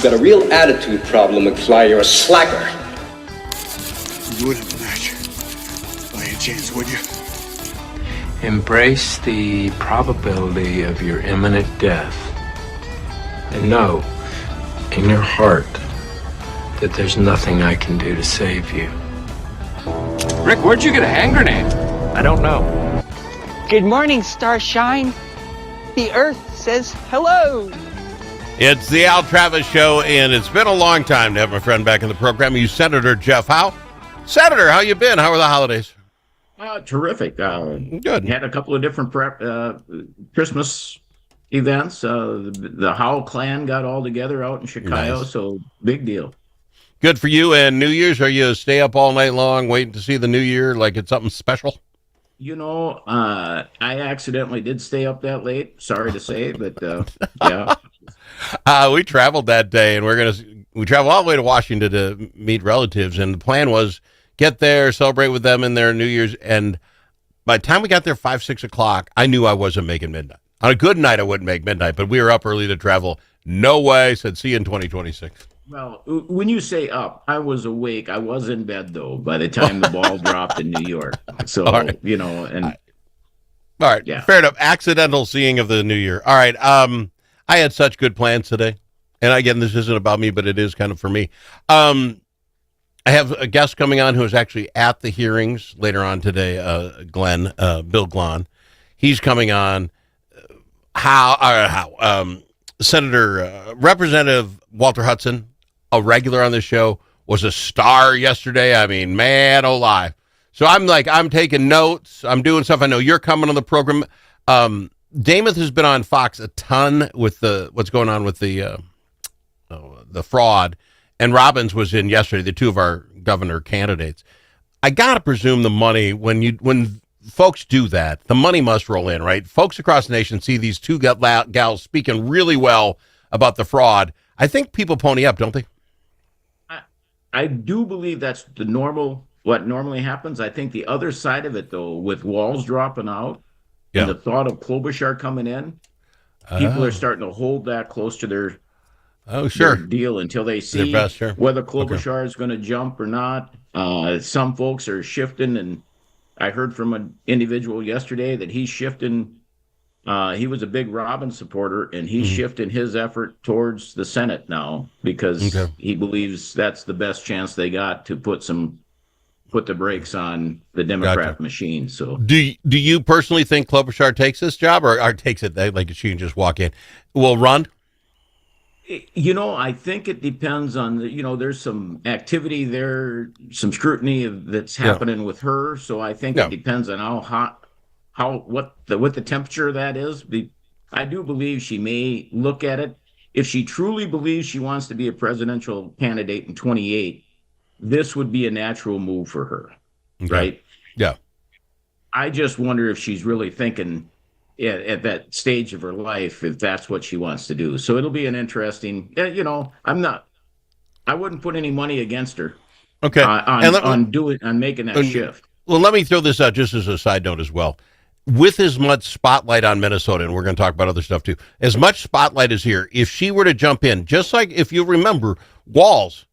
got a real attitude problem, McFly. You're a slacker. You wouldn't match. By any chance, would you? Embrace the probability of your imminent death. And know, in your heart, that there's nothing I can do to save you. Rick, where'd you get a hand grenade? I don't know. Good morning, Starshine. The Earth says hello. It's the Al Travis Show, and it's been a long time to have my friend back in the program. You, Senator Jeff Howe. Senator, how you been? How are the holidays? Terrific. Good. Had a couple of different Christmas events. The Howe clan got all together out in Chicago, Nice. so big deal. Good for you. And New Year's, are you stay up all night long waiting to see the New Year like it's something special? You know, I accidentally did stay up that late. Sorry to say, but yeah. We traveled that day, and we traveled all the way to Washington to meet relatives, and the plan was get there, celebrate with them in their New Year's, and by the time we got there 5, 6 o'clock, I knew I wasn't making midnight. On a good night, I wouldn't make midnight, but we were up early to travel. No way. Said, see you in 2026. Well, when you say up, I was awake. I was in bed, though, by the time the ball dropped in New York. So, Right. you know, and All right, yeah. Fair enough. Accidental seeing of the New Year. All right, I had such good plans today, and again, this isn't about me, but it is kind of for me. I have a guest coming on who is actually at the hearings later on today, Bill Glahn. He's coming on. Senator Representative Walter Hudson, a regular on the show, was a star yesterday. I mean, man, oh, live. So I'm taking notes. I'm doing stuff. I know you're coming on the program. Damath has been on Fox a ton with what's going on with the fraud. And Robbins was in yesterday, the two of our governor candidates. I got to presume the money, when folks do that, the money must roll in, right? Folks across the nation see these two gals speaking really well about the fraud. I think people pony up, don't they? I do believe that's what normally happens. I think the other side of it, though, with Walls dropping out and the thought of Klobuchar coming in, people are starting to hold that close to their deal until they see whether Klobuchar is going to jump or not. Some folks are shifting, and I heard from an individual yesterday that he's shifting. He was a big Robbins supporter, and he's shifting his effort towards the Senate now because he believes that's the best chance they got to put the brakes on the Democrat machine. So, do you personally think Klobuchar takes this job, or takes it like she can just walk in? Will run? You know, I think it depends on there's some activity there, some scrutiny that's happening with her. So I think it depends on how hot, what the temperature of that is. I do believe she may look at it. If she truly believes she wants to be a presidential candidate in 28, this would be a natural move for her, right? Yeah. I just wonder if she's really thinking at that stage of her life, if that's what she wants to do. So it'll be an interesting, I wouldn't put any money against her. Okay. On making that shift. Well, let me throw this out just as a side note as well. With as much spotlight on Minnesota, and we're going to talk about other stuff too, as much spotlight is here, if she were to jump in, just like if you remember Walz,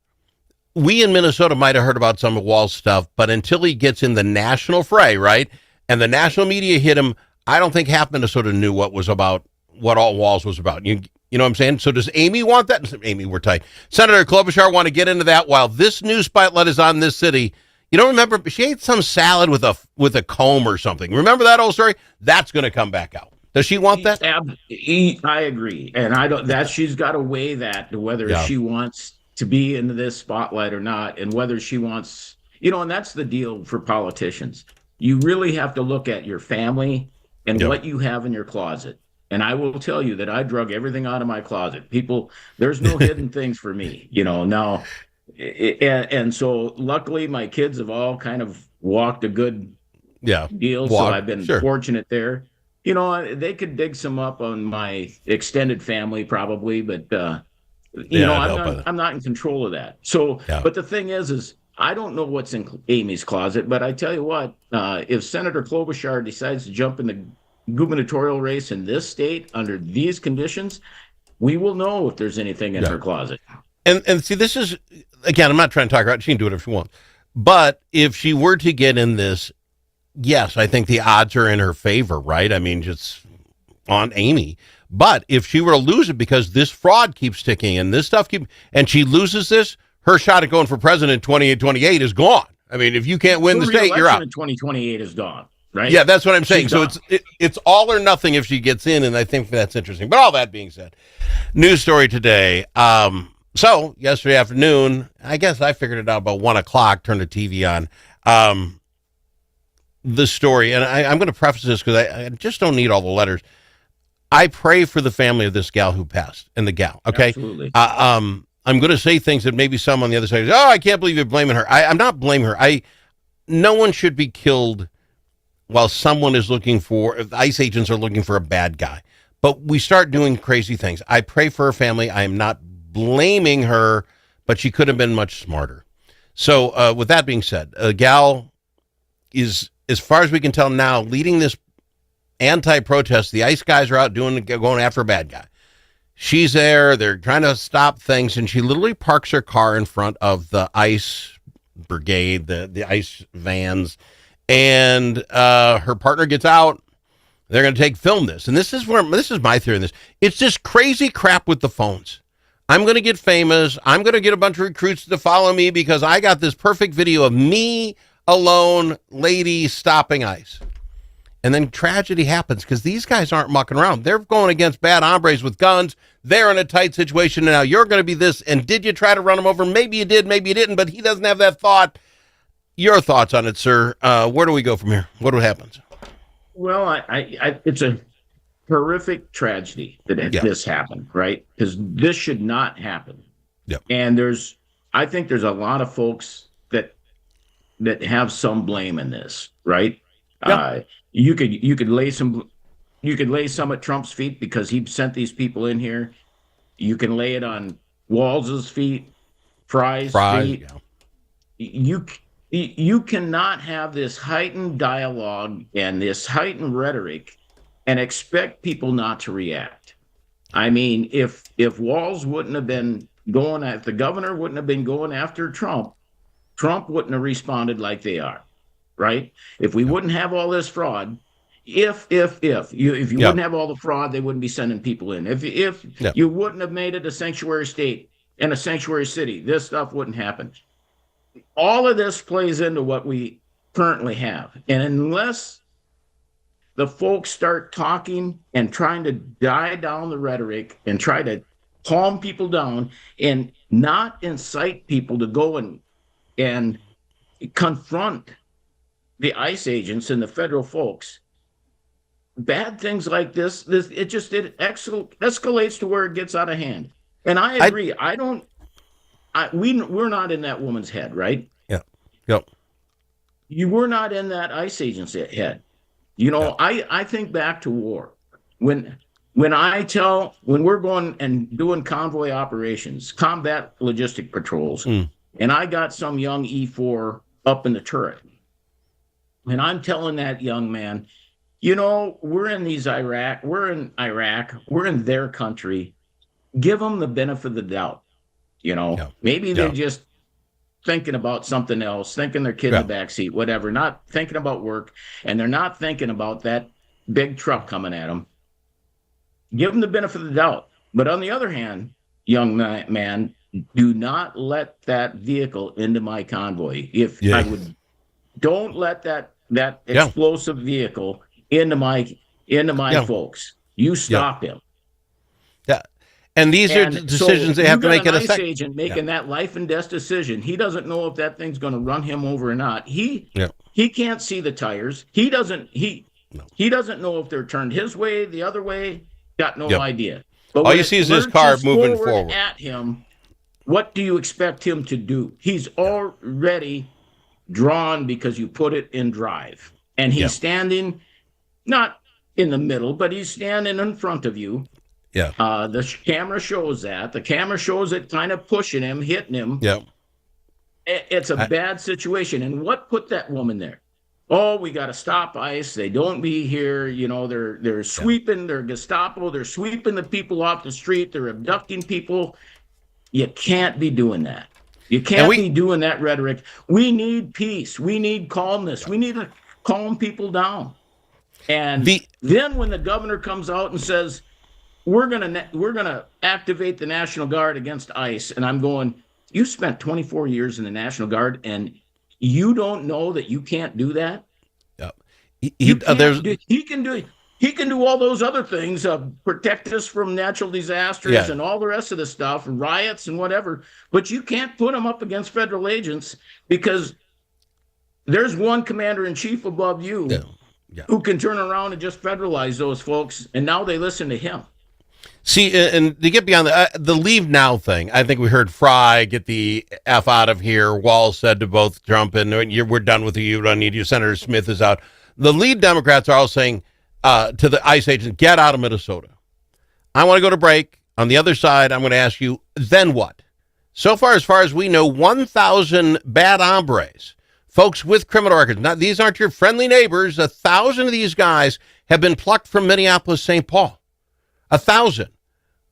we in Minnesota might have heard about some of Walz stuff, but until he gets in the national fray, right, and the national media hit him, I don't think half Minnesota knew what all Walz was about. You know what I'm saying? So does Amy want that? Amy, we're tight. Senator Klobuchar want to get into that while this new spotlight is on this city. You don't remember? She ate some salad with a comb or something. Remember that old story? That's going to come back out. Does she want that? I agree, and I don't. That she's got to weigh that to whether she wants to be into this spotlight or not, and whether she wants, and that's the deal for politicians. You really have to look at your family and what you have in your closet. And I will tell you that I drug everything out of my closet. People, there's no hidden things for me, now. And so luckily my kids have all kind of walked a good deal. So I've been fortunate there. They could dig some up on my extended family probably, but I'm not in control of that. So, but the thing is I don't know what's in Amy's closet, but I tell you what, if Senator Klobuchar decides to jump in the gubernatorial race in this state under these conditions, We will know if there's anything in her closet. And see, this is, again, I'm not trying to talk her out. She can do whatever she wants. But if she were to get in this, yes, I think the odds are in her favor, right? I mean, just on Amy. But if she were to lose it because this fraud keeps ticking and this stuff and she loses this, her shot at going for president in 2028 is gone. I mean, if you can't win the state, you're out. In 2028 is gone, right? Yeah, that's what I'm saying. So it's all or nothing if she gets in, and I think that's interesting. But all that being said, news story today. So yesterday afternoon, I guess I figured it out about 1 o'clock, turned the TV on. The story, and I'm going to preface this because I just don't need all the letters. I pray for the family of this gal who passed and the gal. Okay. Absolutely. I'm going to say things that maybe some on the other side say, oh, I can't believe you're blaming her. I'm not blaming her. No one should be killed while someone is looking for, if ICE agents are looking for a bad guy. But we start doing crazy things. I pray for her family. I am not blaming her, but she could have been much smarter. So with that being said, a gal is, as far as we can tell now, leading this anti-protest. The ICE guys are out going after a bad guy. She's there. They're trying to stop things, and she literally parks her car in front of the ICE brigade, the ICE vans, and her partner gets out. They're going to film this, and this is my theory on this. It's just crazy crap with the phones. I'm going to get famous. I'm going to get a bunch of recruits to follow me because I got this perfect video of me alone, lady stopping ICE. And then tragedy happens because these guys aren't mucking around. They're going against bad hombres with guns. They're in a tight situation. And now you're going to be this. And did you try to run him over? Maybe you did. Maybe you didn't. But he doesn't have that thought. Your thoughts on it, sir? Where do we go from here? What happens? Well, it's a horrific tragedy that this happened, right? Because this should not happen. Yeah. And I think there's a lot of folks that have some blame in this, right? Yeah. You could lay some at Trump's feet because he sent these people in here. You can lay it on Walz's feet, Fry's feet. Yeah. You cannot have this heightened dialogue and this heightened rhetoric and expect people not to react. I mean, if Walz wouldn't have been if the governor wouldn't have been going after Trump wouldn't have responded like they are. Right? If we wouldn't have all this fraud, if you wouldn't have all the fraud, they wouldn't be sending people in. If you wouldn't have made it a sanctuary state and a sanctuary city, this stuff wouldn't happen. All of this plays into what we currently have. And unless the folks start talking and trying to die down the rhetoric and try to calm people down and not incite people to go and confront the ICE agents and the federal folks, bad things like this escalates to where it gets out of hand. And I agree. We're not in that woman's head, right? Yeah. Yep. You were not in that ICE agent's head. You know, I think back to war. When we're going and doing convoy operations, combat logistic patrols, and I got some young E4 up in the turret. And I'm telling that young man, we're in Iraq, we're in their country. Give them the benefit of the doubt. Maybe they're just thinking about something else, thinking their kid in the backseat, whatever, not thinking about work, and they're not thinking about that big truck coming at them. Give them the benefit of the doubt. But on the other hand, young man, do not let that vehicle into my convoy. Don't let that explosive vehicle into my folks. You stop him. Yeah. And these are decisions they have to make in a second. Agent making that life and death decision. He doesn't know if that thing's going to run him over or not. He can't see the tires. He doesn't know if they're turned his way, the other way. Got no idea. But all you see is this car moving forward at him. What do you expect him to do? He's already drawn because you put it in drive, and he's standing not in the middle, but he's standing in front of you. Yeah. The camera shows that. The camera shows it kind of pushing him, hitting him. Yeah. It's a bad situation. And what put that woman there? oh, we got to stop ICE. They don't be here. You know, they're sweeping, they're Gestapo, they're sweeping the people off the street, they're abducting people. You can't be doing that. You can't be doing that rhetoric. We need peace. We need calmness. We need to calm people down. And then when the governor comes out and says, we're gonna activate the National Guard against ICE, and I'm going, you spent 24 years in the National Guard, and you don't know that you can't do that? Yeah. He can do all those other things, protect us from natural disasters and all the rest of the stuff, and riots and whatever. But you can't put him up against federal agents, because there's one commander in chief above you who can turn around and just federalize those folks, and now they listen to him. See, and to get beyond the leave now thing, I think we heard Fry get the F out of here. Walz said to both Trump and we're done with you. We don't need you. Senator Smith is out. The lead Democrats are all saying to the ICE agents, get out of Minnesota. I want to go to break. On the other side, I'm going to ask you, then what? So far as we know, 1,000 bad hombres, folks with criminal records. Now, these aren't your friendly neighbors. 1,000 of these guys have been plucked from Minneapolis, St. Paul. 1,000.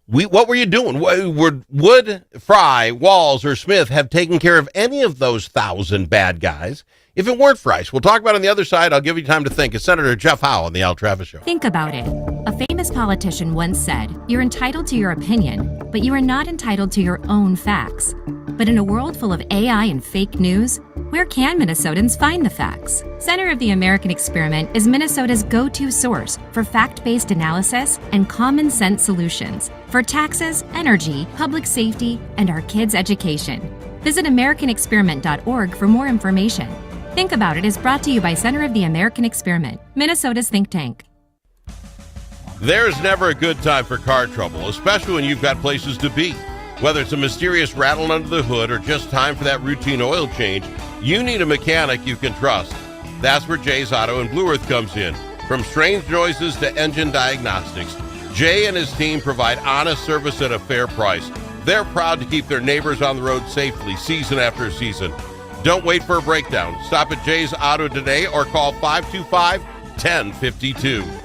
What were you doing? Would Fry, Walz, or Smith have taken care of any of those 1,000 bad guys if it weren't for ICE? We'll talk about it on the other side. I'll give you time to think. It's Senator Jeff Howe on the Al Travis Show. Think about it. A famous politician once said, "You're entitled to your opinion, but you are not entitled to your own facts." But in a world full of AI and fake news, where can Minnesotans find the facts? Center of the American Experiment is Minnesota's go-to source for fact-based analysis and common sense solutions for taxes, energy, public safety, and our kids' education. Visit AmericanExperiment.org for more information. Think About It is brought to you by Center of the American Experiment, Minnesota's think tank. There's never a good time for car trouble, especially when you've got places to be. Whether it's a mysterious rattle under the hood or just time for that routine oil change, you need a mechanic you can trust. That's where Jay's Auto in Blue Earth comes in. From strange noises to engine diagnostics, Jay and his team provide honest service at a fair price. They're proud to keep their neighbors on the road safely, season after season. Don't wait for a breakdown. Stop at Jay's Auto today or call 525-1052.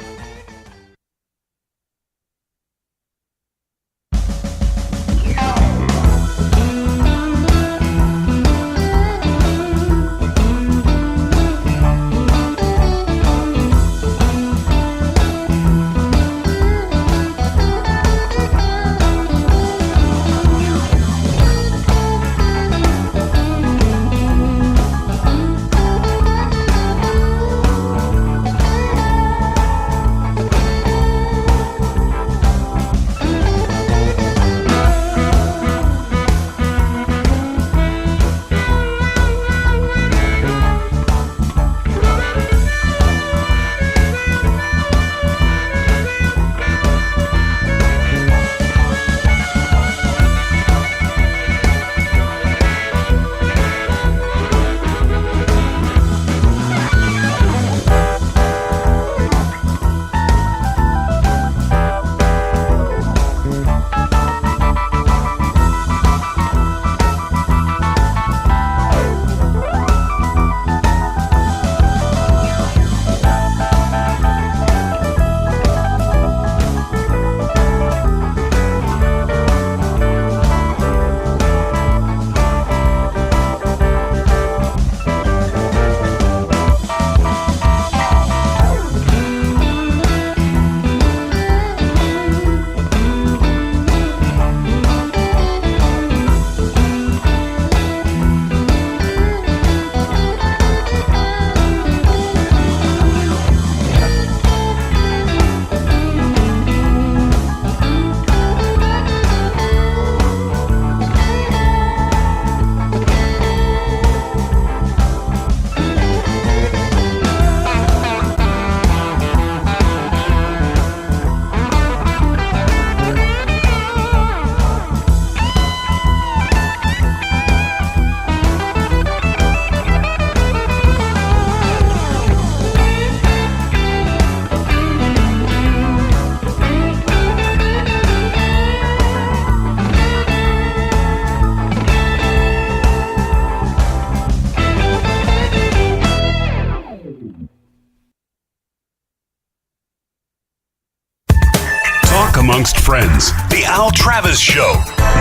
amongst friends. The Al Travis Show.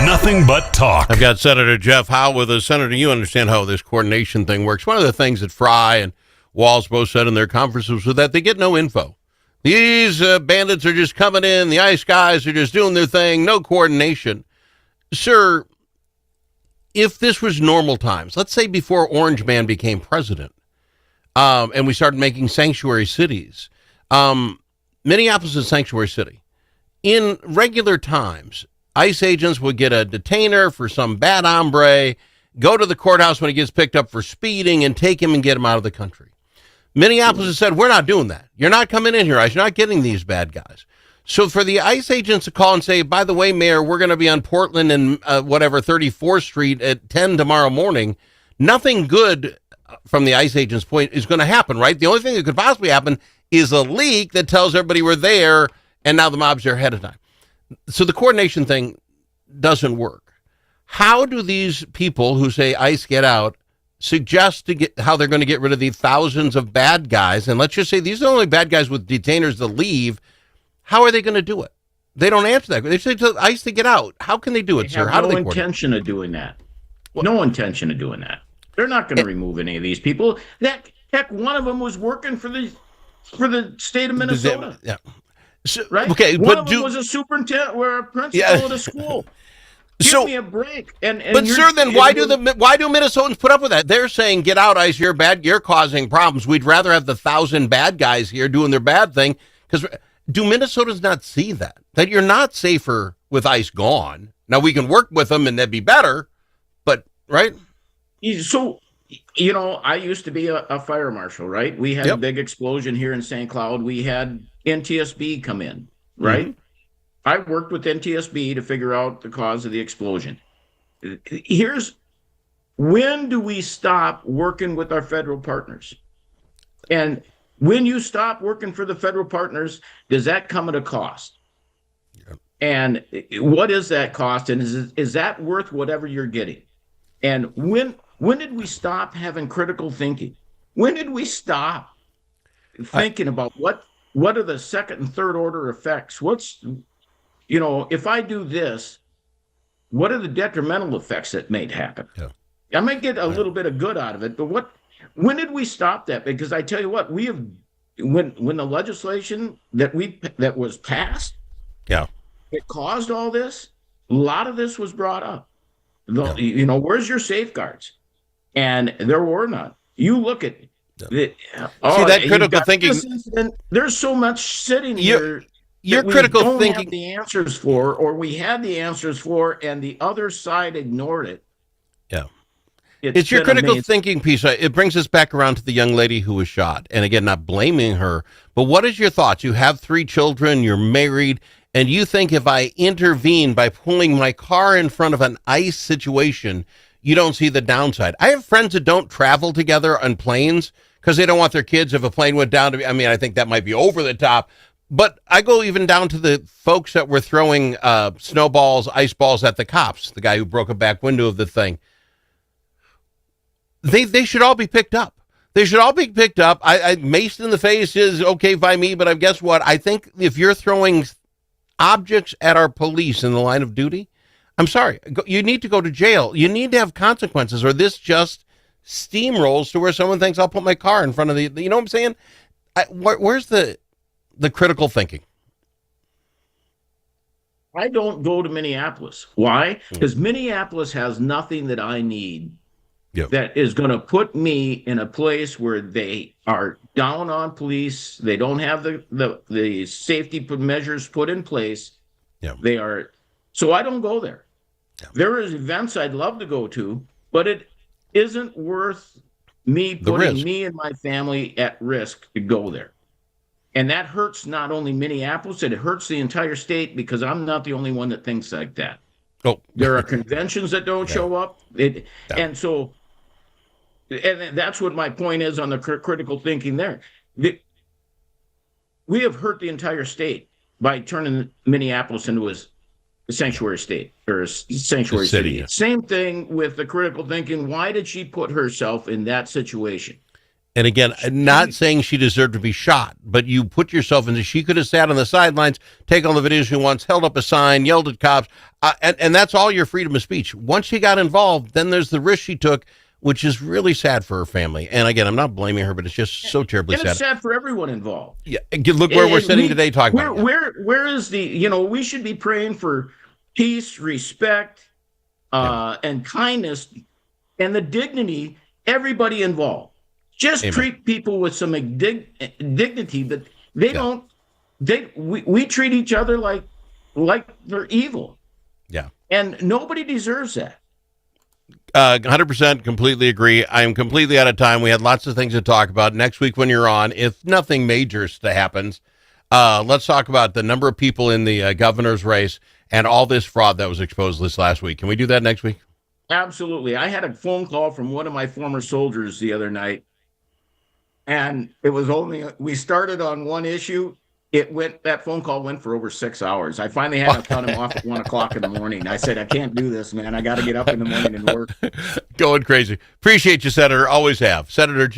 Nothing but talk. I've got Senator Jeff Howe with us. Senator, you understand how this coordination thing works. One of the things that Fry and Walls both said in their conferences was that they get no info. These bandits are just coming in. The ICE guys are just doing their thing. No coordination. Sir, if this was normal times, let's say before Orange Man became president, and we started making sanctuary cities, Minneapolis is a sanctuary city. In regular times, ICE agents would get a detainer for some bad hombre, go to the courthouse when he gets picked up for speeding, and take him and get him out of the country. Minneapolis has said, we're not doing that. You're not coming in here, ICE. You're not getting these bad guys. So for the ICE agents to call and say, by the way, Mayor, we're going to be on Portland and 34th Street at 10 tomorrow morning, nothing good from the ICE agent's point is going to happen, right? The only thing that could possibly happen is a leak that tells everybody we're there, and now the mob's there ahead of time. So the coordination thing doesn't work. How do these people who say ICE get out suggest how they're going to get rid of the thousands of bad guys? And let's just say these are the only bad guys with detainers to leave. How are they going to do it? They don't answer that. They say to ICE to get out. How can they do it, sir? How do they coordinate? No intention of doing that. No intention of doing that. They're not going to remove any of these people. Heck, one of them was working for the state of Minnesota. Yeah. So, right? Okay, one of them was a superintendent or a principal at a school. Give me a break. But sir, then why do Minnesotans put up with that? They're saying, get out, ICE, you're bad, you're causing problems. We'd rather have the 1,000 bad guys here doing their bad thing. Because do Minnesotans not see that you're not safer with ICE gone? Now, we can work with them and that'd be better, but, right? So, I used to be a fire marshal, right? We had a big explosion here in St. Cloud. We had NTSB come in, right? Mm-hmm. I worked with NTSB to figure out the cause of the explosion. When do we stop working with our federal partners? And when you stop working for the federal partners, does that come at a cost? Yep. And what is that cost? And is that worth whatever you're getting? And when did we stop having critical thinking? When did we stop thinking about what are the second and third order effects? If I do this, what are the detrimental effects that may happen? Yeah. I might get a little bit of good out of it, but when did we stop that? Because I tell you what, we have when the legislation that was passed, it caused all this. A lot of this was brought up. Where's your safeguards? And there were none. You look at see that critical thinking. There's so much sitting here. Your critical thinking. Have the answers for, or we had the answers for, and the other side ignored it. Yeah. It's your critical thinking piece. It brings us back around to the young lady who was shot. And again, not blaming her, but what is your thoughts? You have 3 children, you're married, and you think if I intervene by pulling my car in front of an ICE situation, you don't see the downside. I have friends that don't travel together on planes because they don't want their kids, if a plane went down, I think that might be over the top. But I go even down to the folks that were throwing snowballs, ice balls at the cops, the guy who broke a back window of the thing. They should all be picked up. They should all be picked up. Maced in the face is okay by me, but guess what? I think if you're throwing objects at our police in the line of duty, I'm sorry, you need to go to jail. You need to have consequences, or this just steamrolls to where someone thinks I'll put my car in front of you know what I'm saying? Where's the critical thinking? I don't go to Minneapolis. Why? Because Minneapolis has nothing that I need that is going to put me in a place where they are down on police. They don't have the safety measures put in place. Yeah. They are. So I don't go there. Yeah. There is events I'd love to go to, but it isn't worth me putting me and my family at risk to go there. And that hurts not only Minneapolis, it hurts the entire state, because I'm not the only one that thinks like that. Oh. There are conventions that don't show up. And so, and that's what my point is on the critical thinking there. We have hurt the entire state by turning Minneapolis into a sanctuary state, or a sanctuary city. Same thing with the critical thinking. Why did she put herself in that situation? And again, not saying she deserved to be shot, but you put yourself into, she could have sat on the sidelines, taken all the videos she wants, held up a sign, yelled at cops, and that's all your freedom of speech. Once she got involved, then there's the risk she took, which is really sad for her family. And again, I'm not blaming her, but it's just so terribly sad. It's sad for everyone involved. Yeah, look where we're sitting today talking about it. Where is the, we should be praying for peace, respect, and kindness, and the dignity, everybody involved. Just treat people with some dignity that they don't. We treat each other like they're evil. Yeah, and nobody deserves that. 100% completely agree. I am completely out of time. We had lots of things to talk about next week when you're on. If nothing major happens, let's talk about the number of people in the governor's race and all this fraud that was exposed this last week. Can we do that next week? Absolutely. I had a phone call from one of my former soldiers the other night. And it was we started on one issue. That phone call went for over 6 hours. I finally had to cut him off at 1 o'clock in the morning. I said, I can't do this, man. I got to get up in the morning and work. Going crazy. Appreciate you, Senator. Always have. Senator Jeff.